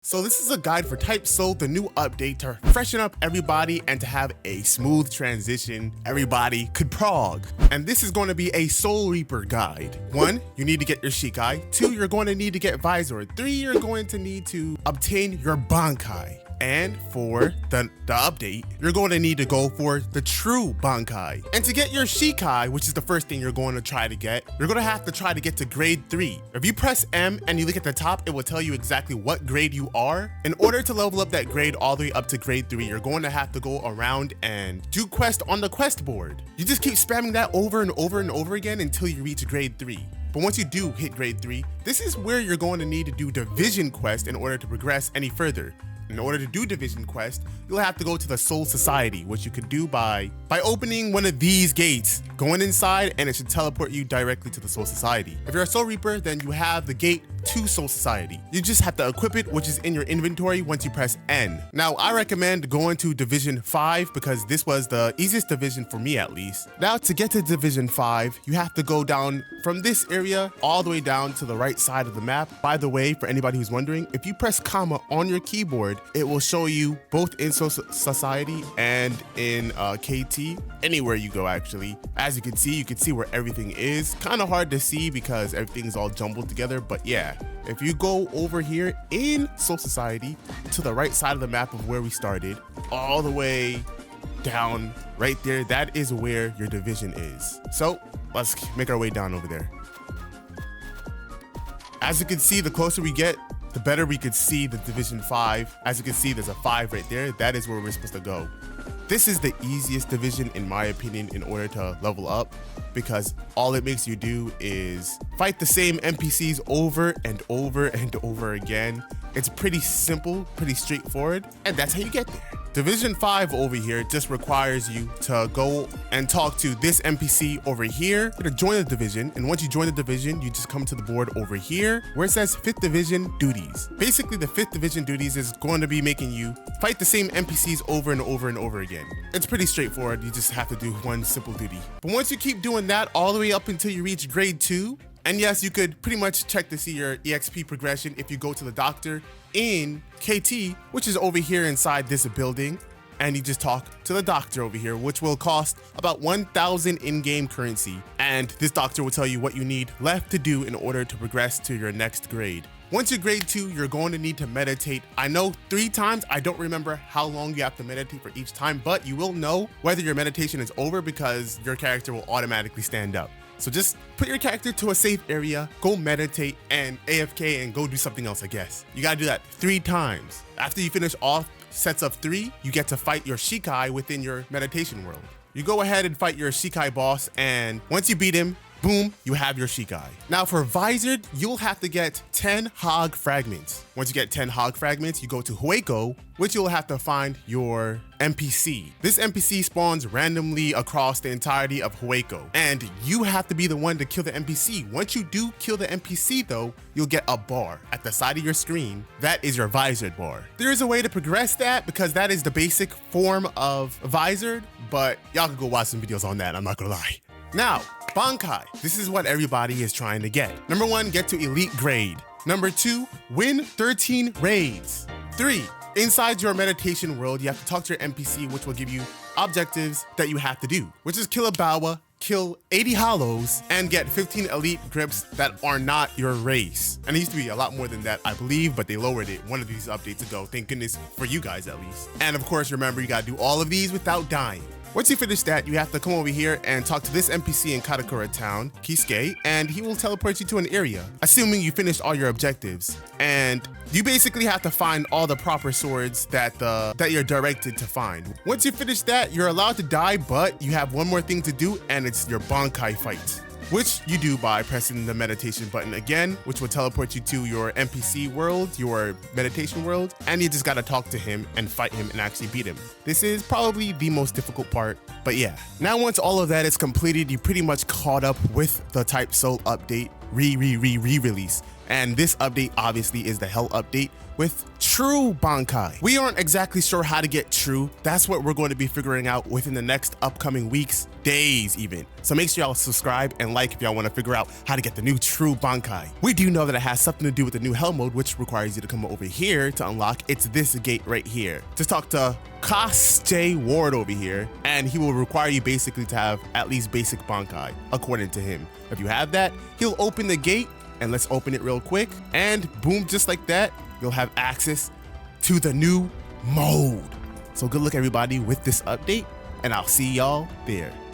So this is a guide for Type Soul, the new update to freshen up everybody and to have a smooth transition everybody could prog. And this is going to be a Soul Reaper guide. 1, you need to get your Shikai. 2, you're going to need to get Visor. 3, you're going to need to obtain your BANKAI. And for the update, you're going to need to go for the true BANKAI. And to get your Shikai, which is the first thing you're going to try to get, you're going to have to try to get to grade 3. If you press M and you look at the top, it will tell you exactly what grade you are. In order to level up that grade all the way up to grade 3, you're going to have to go around and do quest on the quest board. You just keep spamming that over and over and over again until you reach grade 3. But once you do hit grade 3, this is where you're going to need to do division quest in order to progress any further. In order to do division quest, you'll have to go to the Soul Society, which you could do by opening one of these gates, going inside, and it should teleport you directly to the Soul Society. If you're a Soul Reaper, then you have the gate to Soul Society. You just have to equip it, which is in your inventory once you press N. Now, I recommend going to Division 5 because this was the easiest division for me at least. Now, to get to Division 5, you have to go down from this area all the way down to the right side of the map. By the way, for anybody who's wondering, if you press comma on your keyboard, it will show you both in Soul Society and in KT, anywhere you go actually. As you can see where everything is. Kind of hard to see because everything's all jumbled together, but yeah. If you go over here in Soul Society to the right side of the map of where we started, all the way down right there, that is where your division is. So let's make our way down over there. As you can see, the closer we get, the better we could see the Division 5. As you can see, there's a 5 right there. That is where we're supposed to go. This is the easiest division in my opinion in order to level up because all it makes you do is fight the same NPCs over and over and over again. It's pretty simple, pretty straightforward, and that's how you get there. Division 5 over here just requires you to go and talk to this NPC over here. You're gonna join the division, and once you join the division, you just come to the board over here where it says 5th Division Duties. Basically, the 5th Division Duties is going to be making you fight the same NPCs over and over and over again. It's pretty straightforward, you just have to do one simple duty. But once you keep doing that all the way up until you reach grade 2, and yes, you could pretty much check to see your EXP progression if you go to the doctor in KT, which is over here inside this building, and you just talk to the doctor over here, which will cost about 1,000 in-game currency. And this doctor will tell you what you need left to do in order to progress to your next grade. Once you're grade 2, you're going to need to meditate. I know 3 times. I don't remember how long you have to meditate for each time, but you will know whether your meditation is over because your character will automatically stand up. So just put your character to a safe area, go meditate, and AFK and go do something else, I guess. You gotta do that 3 times. After you finish all sets of 3, you get to fight your Shikai within your meditation world. You go ahead and fight your Shikai boss, and once you beat him, boom, you have your Shikai. Now for Visored, you'll have to get 10 hog fragments. Once you get 10 hog fragments, you go to Hueco, which you'll have to find your NPC. This NPC spawns randomly across the entirety of Hueco, and you have to be the one to kill the NPC. Once you do kill the NPC though, you'll get a bar at the side of your screen. That is your Visored bar. There is a way to progress that because that is the basic form of Visored, but y'all can go watch some videos on that, I'm not gonna lie. Now, BANKAI. This is what everybody is trying to get. Number 1, get to elite grade. Number 2, win 13 raids. 3, inside your meditation world, you have to talk to your NPC, which will give you objectives that you have to do, which is kill a Bawa, kill 80 hollows, and get 15 elite grips that are not your race. And it used to be a lot more than that, I believe, but they lowered it one of these updates ago. Thank goodness for you guys at least. And of course, remember, you gotta do all of these without dying. Once you finish that, you have to come over here and talk to this NPC in Katakura town, Kisuke, and he will teleport you to an area, assuming you finished all your objectives. And you basically have to find all the proper swords that you're directed to find. Once you finish that, you're allowed to die, but you have one more thing to do, and it's your BANKAI fight, which you do by pressing the meditation button again, which will teleport you to your NPC world, your meditation world, and you just gotta talk to him and fight him and actually beat him. This is probably the most difficult part, but yeah. Now once all of that is completed, you pretty much caught up with the Type Soul update, re-release. And this update obviously is the Hell update, with true Bankai. We aren't exactly sure how to get true. That's what we're going to be figuring out within the next upcoming weeks, days even. So make sure y'all subscribe and like if y'all want to figure out how to get the new true Bankai. We do know that it has something to do with the new hell mode, which requires you to come over here to unlock. It's this gate right here. Just talk to J. Ward over here, and he will require you basically to have at least basic Bankai, according to him. If you have that, he'll open the gate, and let's open it real quick, and boom, just like that, you'll have access to the new mode. So good luck everybody with this update, and I'll see y'all there.